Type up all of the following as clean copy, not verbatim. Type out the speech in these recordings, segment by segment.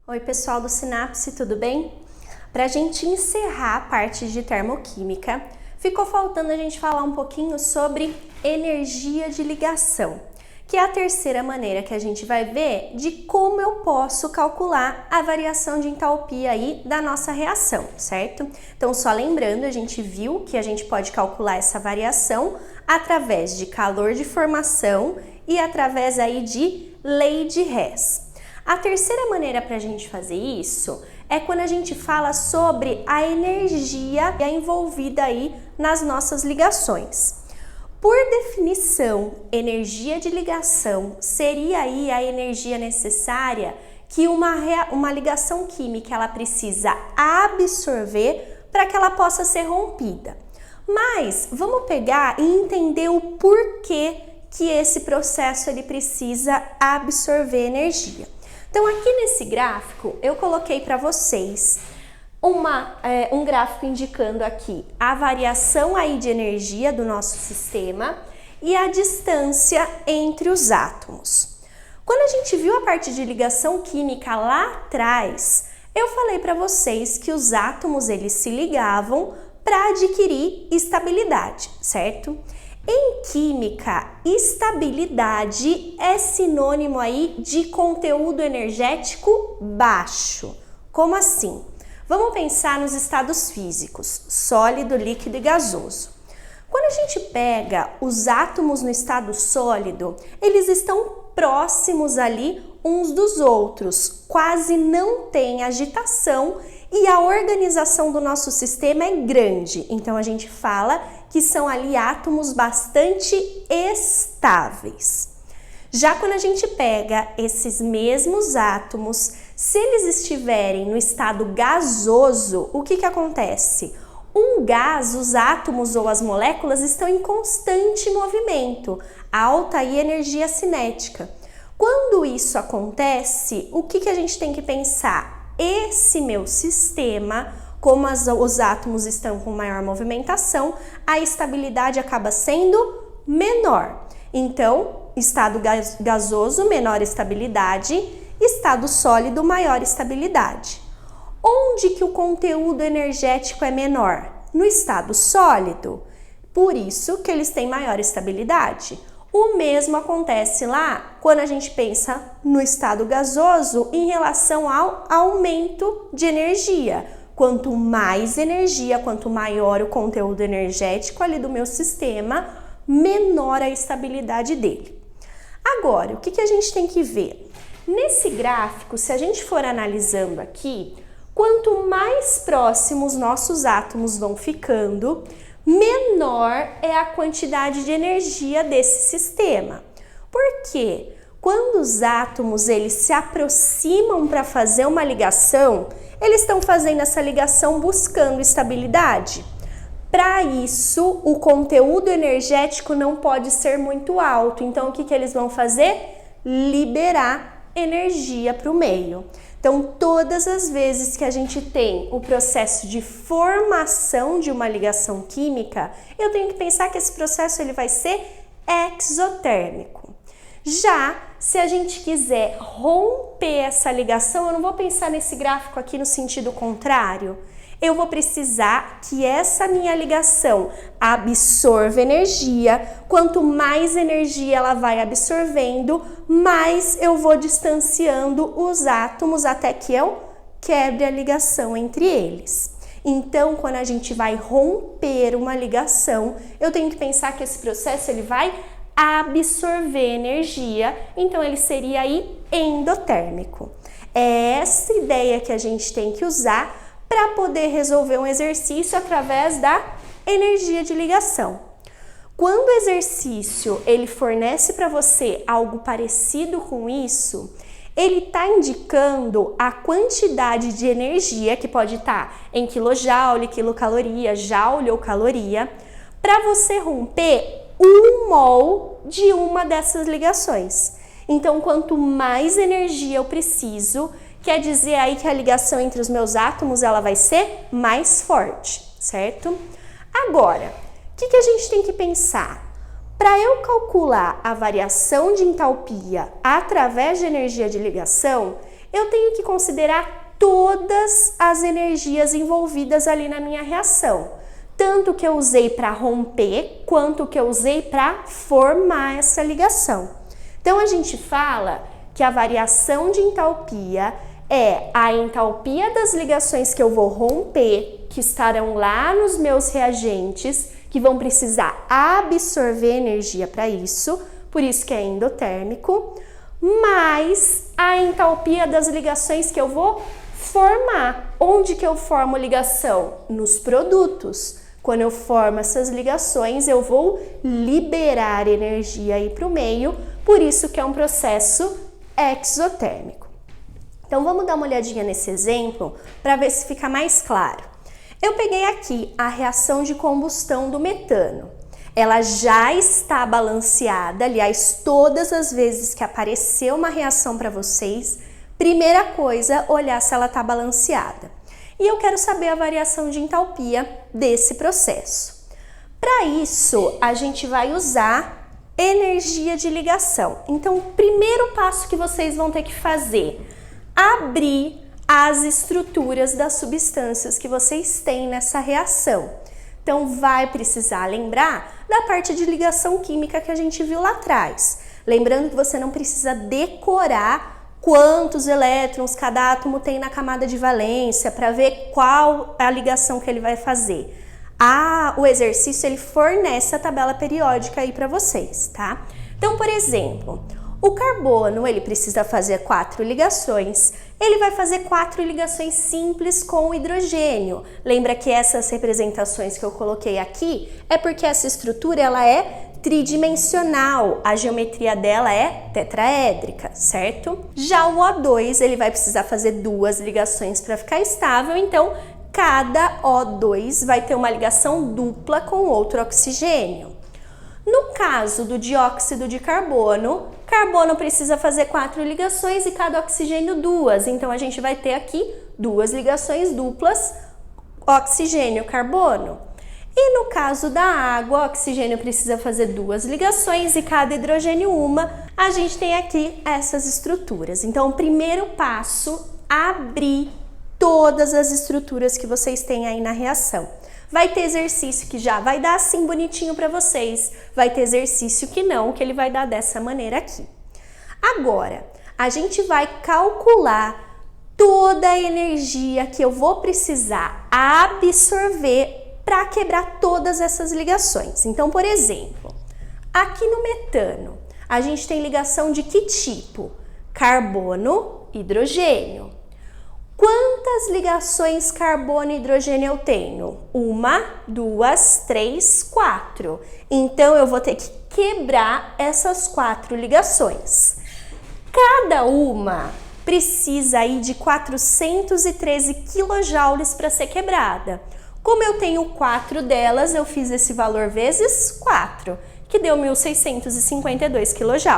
Oi, pessoal do Sinapse, tudo bem? Para a gente encerrar a parte de termoquímica, ficou faltando a gente falar um pouquinho sobre energia de ligação, que é a terceira maneira que a gente vai ver de como eu posso calcular a variação de entalpia aí da nossa reação, certo? Então, só lembrando, a gente viu que a gente pode calcular essa variação através de calor de formação e através aí de lei de Hess. A terceira maneira para a gente fazer isso é quando a gente fala sobre a energia envolvida aí nas nossas ligações. Por definição, energia de ligação seria aí a energia necessária que uma ligação química ela precisa absorver para que ela possa ser rompida. Mas vamos pegar e entender o porquê que esse processo ele precisa absorver energia. Então, aqui nesse gráfico, eu coloquei para vocês um gráfico indicando aqui a variação aí de energia do nosso sistema e a distância entre os átomos. Quando a gente viu a parte de ligação química lá atrás, eu falei para vocês que os átomos eles se ligavam para adquirir estabilidade, certo? Em química, estabilidade é sinônimo aí de conteúdo energético baixo. Como assim? Vamos pensar nos estados físicos, sólido, líquido e gasoso. Quando a gente pega os átomos no estado sólido, eles estão próximos ali uns dos outros, quase não tem agitação e a organização do nosso sistema é grande. Então a gente fala que são ali átomos bastante estáveis. Já quando a gente pega esses mesmos átomos, se eles estiverem no estado gasoso, o que acontece? Um gás, os átomos ou as moléculas estão em constante movimento, alta energia cinética. Quando isso acontece, o que a gente tem que pensar? Esse meu sistema, como os átomos estão com maior movimentação, a estabilidade acaba sendo menor. Então, estado gasoso, menor estabilidade, estado sólido, maior estabilidade. Onde que o conteúdo energético é menor? No estado sólido. Por isso que eles têm maior estabilidade. O mesmo acontece lá quando a gente pensa no estado gasoso em relação ao aumento de energia. Quanto mais energia, quanto maior o conteúdo energético ali do meu sistema, menor a estabilidade dele. Agora, o que a gente tem que ver? Nesse gráfico, se a gente for analisando aqui, quanto mais próximos nossos átomos vão ficando, menor é a quantidade de energia desse sistema. Por quê? Quando os átomos eles se aproximam para fazer uma ligação, eles estão fazendo essa ligação buscando estabilidade. Para isso, o conteúdo energético não pode ser muito alto. Então, o que eles vão fazer? Liberar energia para o meio. Então, todas as vezes que a gente tem o processo de formação de uma ligação química, eu tenho que pensar que esse processo ele vai ser exotérmico. Já se a gente quiser romper essa ligação, eu não vou pensar nesse gráfico aqui no sentido contrário. Eu vou precisar que essa minha ligação absorva energia. Quanto mais energia ela vai absorvendo, mais eu vou distanciando os átomos até que eu quebre a ligação entre eles. Então, quando a gente vai romper uma ligação, eu tenho que pensar que esse processo ele vai absorver energia, então ele seria aí endotérmico. É essa ideia que a gente tem que usar para poder resolver um exercício através da energia de ligação. Quando o exercício ele fornece para você algo parecido com isso, ele está indicando a quantidade de energia, que pode estar em quilojoule, quilocaloria, joule ou caloria, para você romper 1 mol de uma dessas ligações. Então, quanto mais energia eu preciso, quer dizer aí que a ligação entre os meus átomos ela vai ser mais forte, certo? Agora, o que a gente tem que pensar? Para eu calcular a variação de entalpia através de energia de ligação, eu tenho que considerar todas as energias envolvidas ali na minha reação. Tanto que eu usei para romper, quanto que eu usei para formar essa ligação. Então, a gente fala que a variação de entalpia é a entalpia das ligações que eu vou romper, que estarão lá nos meus reagentes, que vão precisar absorver energia para isso, por isso que é endotérmico, mais a entalpia das ligações que eu vou formar. Onde que eu formo ligação? Nos produtos. Quando eu formo essas ligações, eu vou liberar energia aí para o meio, por isso que é um processo exotérmico. Então, vamos dar uma olhadinha nesse exemplo para ver se fica mais claro. Eu peguei aqui a reação de combustão do metano. Ela já está balanceada, aliás, todas as vezes que apareceu uma reação para vocês, primeira coisa, olhar se ela está balanceada. E eu quero saber a variação de entalpia desse processo. Para isso, a gente vai usar energia de ligação. Então, o primeiro passo que vocês vão ter que fazer, abrir as estruturas das substâncias que vocês têm nessa reação. Então, vai precisar lembrar da parte de ligação química que a gente viu lá atrás. Lembrando que você não precisa decorar quantos elétrons cada átomo tem na camada de valência para ver qual é a ligação que ele vai fazer. O exercício ele fornece a tabela periódica aí para vocês, tá? Então, por exemplo, o carbono ele precisa fazer 4 ligações. Ele vai fazer 4 ligações simples com o hidrogênio. Lembra que essas representações que eu coloquei aqui é porque essa estrutura ela é tridimensional, a geometria dela é tetraédrica, certo? Já o O2 ele vai precisar fazer 2 ligações para ficar estável, então cada O2 vai ter uma ligação dupla com outro oxigênio. No caso do dióxido de carbono, carbono precisa fazer 4 ligações e cada oxigênio 2, então a gente vai ter aqui 2 ligações duplas, oxigênio-carbono. E no caso da água, o oxigênio precisa fazer 2 ligações e cada hidrogênio uma. A gente tem aqui essas estruturas. Então, o primeiro passo, abrir todas as estruturas que vocês têm aí na reação. Vai ter exercício que já vai dar assim bonitinho para vocês. Vai ter exercício que não, que ele vai dar dessa maneira aqui. Agora, a gente vai calcular toda a energia que eu vou precisar absorver para quebrar todas essas ligações. Então, por exemplo, aqui no metano, a gente tem ligação de que tipo? Carbono, hidrogênio. Quantas ligações carbono e hidrogênio eu tenho? 1, 2, 3, 4. Então, eu vou ter que quebrar essas 4 ligações. Cada uma precisa aí de 413 kJ para ser quebrada. Como eu tenho 4 delas, eu fiz esse valor vezes 4, que deu 1.652 kJ.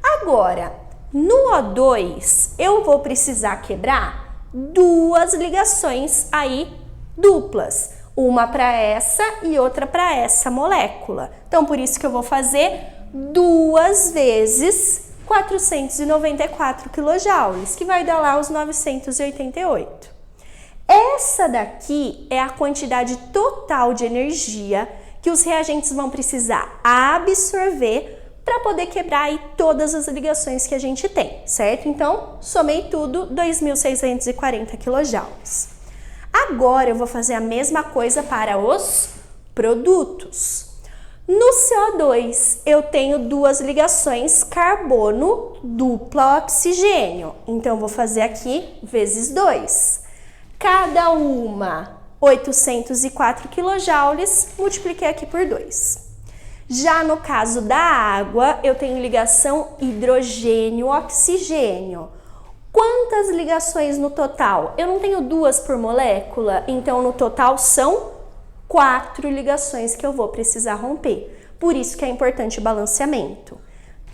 Agora, no O2, eu vou precisar quebrar 2 ligações aí duplas. Uma para essa e outra para essa molécula. Então, por isso que eu vou fazer 2 vezes 494 kJ, que vai dar lá os 988. Essa daqui é a quantidade total de energia que os reagentes vão precisar absorver para poder quebrar aí todas as ligações que a gente tem, certo? Então, somei tudo, 2.640 kJ. Agora, eu vou fazer a mesma coisa para os produtos. No CO2, eu tenho 2 ligações carbono dupla oxigênio. Então, eu vou fazer aqui vezes 2. Cada uma 804 kJ, multipliquei aqui por 2. Já no caso da água, eu tenho ligação hidrogênio-oxigênio. Quantas ligações no total? Eu não tenho 2 por molécula, então no total são 4 ligações que eu vou precisar romper. Por isso que é importante o balanceamento.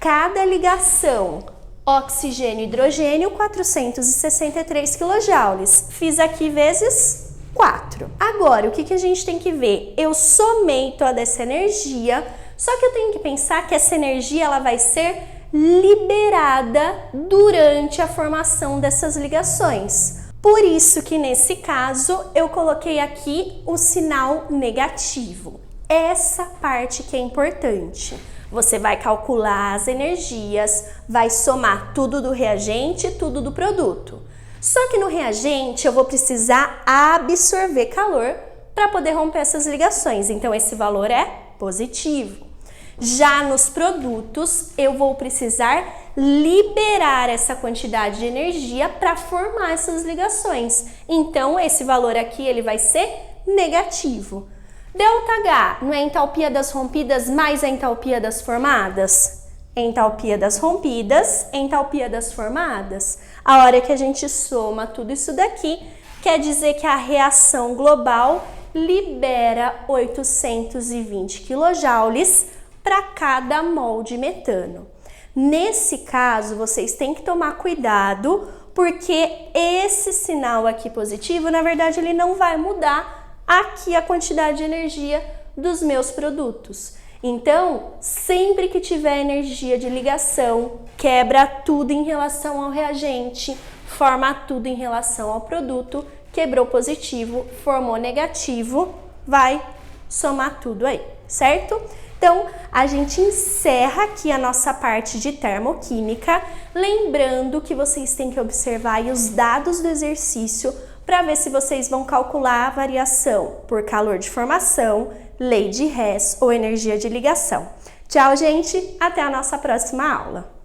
Cada ligação oxigênio e hidrogênio, 463 kJ. Fiz aqui vezes 4. Agora, o que a gente tem que ver? Eu somei toda essa energia, só que eu tenho que pensar que essa energia ela vai ser liberada durante a formação dessas ligações. Por isso que nesse caso eu coloquei aqui o sinal negativo. Essa parte que é importante. Você vai calcular as energias, vai somar tudo do reagente e tudo do produto. Só que no reagente eu vou precisar absorver calor para poder romper essas ligações, então esse valor é positivo. Já nos produtos, eu vou precisar liberar essa quantidade de energia para formar essas ligações. Então, esse valor aqui ele vai ser negativo. ΔH não é a entalpia das rompidas mais a entalpia das formadas? Entalpia das rompidas, entalpia das formadas. A hora que a gente soma tudo isso daqui, quer dizer que a reação global libera 820 kJ para cada mol de metano. Nesse caso, vocês têm que tomar cuidado, porque esse sinal aqui positivo, na verdade, ele não vai mudar aqui a quantidade de energia dos meus produtos. Então, sempre que tiver energia de ligação, quebra tudo em relação ao reagente, forma tudo em relação ao produto, quebrou positivo, formou negativo, vai somar tudo aí, certo? Então, a gente encerra aqui a nossa parte de termoquímica, lembrando que vocês têm que observar aí os dados do exercício para ver se vocês vão calcular a variação por calor de formação, lei de Hess ou energia de ligação. Tchau, gente! Até a nossa próxima aula!